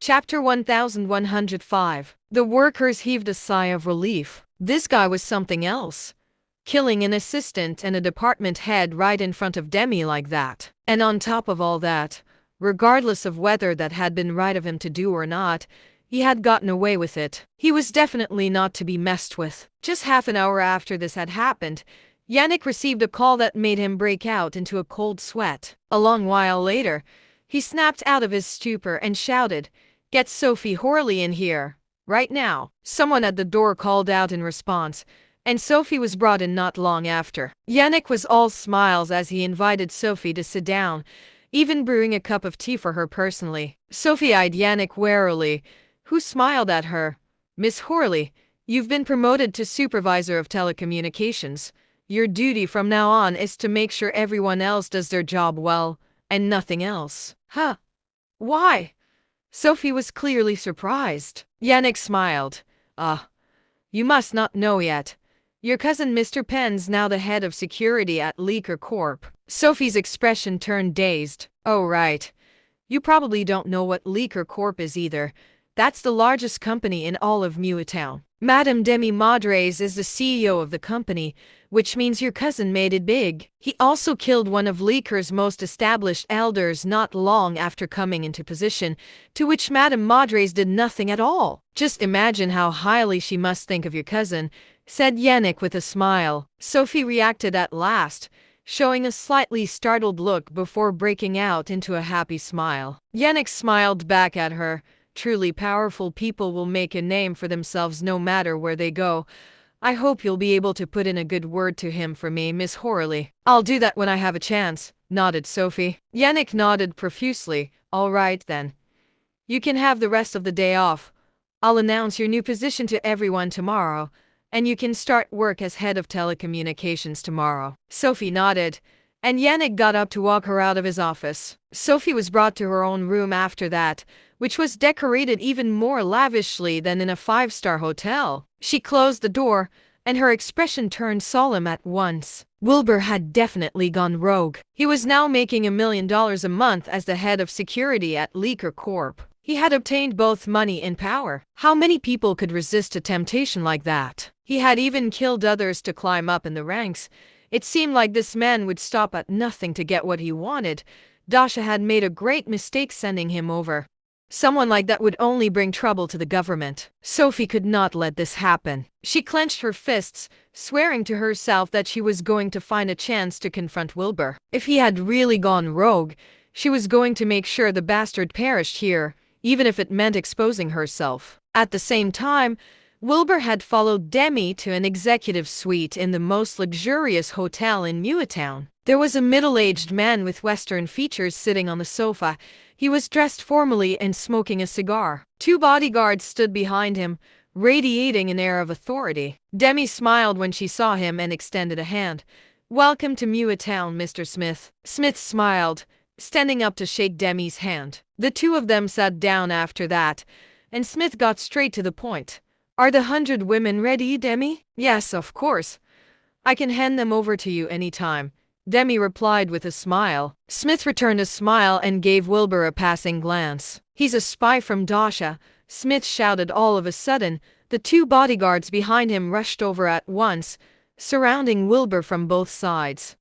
Chapter 1105. The workers heaved a sigh of relief. This guy was something else. Killing an assistant and a department head right in front of Demi like that. And on top of all that, regardless of whether that had been right of him to do or not, he had gotten away with it. He was definitely not to be messed with. Just half an hour after this had happened, Yannick received a call that made him break out into a cold sweat. A long while later, he snapped out of his stupor and shouted, "Get Sophie Horley in here, right now." Someone at the door called out in response, and Sophie was brought in not long after. Yannick was all smiles as he invited Sophie to sit down, even brewing a cup of tea for her personally. Sophie eyed Yannick warily, who smiled at her. "Miss Horley, you've been promoted to supervisor of telecommunications. Your duty from now on is to make sure everyone else does their job well, and nothing else." "Huh? Why?" Sophie was clearly surprised. Yannick smiled. You must not know yet. Your cousin Mr. Penn's now the head of security at Leaker Corp." Sophie's expression turned dazed. "Oh right. You probably don't know what Leaker Corp is either. That's the largest company in all of Muatown. Madame Demi Madres is the CEO of the company, which means your cousin made it big. He also killed one of Leaker's most established elders not long after coming into position, to which Madame Madres did nothing at all. Just imagine how highly she must think of your cousin," said Yannick with a smile. Sophie reacted at last, showing a slightly startled look before breaking out into a happy smile. Yannick smiled back at her. "Truly powerful people will make a name for themselves no matter where they go. I hope you'll be able to put in a good word to him for me, Miss Horley." "I'll do that when I have a chance," nodded Sophie. Yannick nodded profusely. "All right then. You can have the rest of the day off. I'll announce your new position to everyone tomorrow, and you can start work as head of telecommunications tomorrow." Sophie nodded, and Yannick got up to walk her out of his office. Sophie was brought to her own room after that, which was decorated even more lavishly than in a five-star hotel. She closed the door, and her expression turned solemn at once. Wilbur had definitely gone rogue. He was now making $1 million a month as the head of security at Leaker Corp. He had obtained both money and power. How many people could resist a temptation like that? He had even killed others to climb up in the ranks. It seemed like this man would stop at nothing to get what he wanted. Dasha had made a great mistake sending him over. Someone like that would only bring trouble to the government. Sophie could not let this happen. She clenched her fists, swearing to herself that she was going to find a chance to confront Wilbur. If he had really gone rogue, she was going to make sure the bastard perished here, even if it meant exposing herself. At the same time, Wilbur had followed Demi to an executive suite in the most luxurious hotel in Muatown. There was a middle-aged man with Western features sitting on the sofa. He was dressed formally and smoking a cigar. Two bodyguards stood behind him, radiating an air of authority. Demi smiled when she saw him and extended a hand. "Welcome to Muatown, Mr. Smith." Smith smiled, standing up to shake Demi's hand. The two of them sat down after that, and Smith got straight to the point. "Are the 100 women ready, Demi?" "Yes, of course. I can hand them over to you anytime," Demi replied with a smile. Smith returned a smile and gave Wilbur a passing glance. "He's a spy from Dasha," Smith shouted all of a sudden. The two bodyguards behind him rushed over at once, surrounding Wilbur from both sides.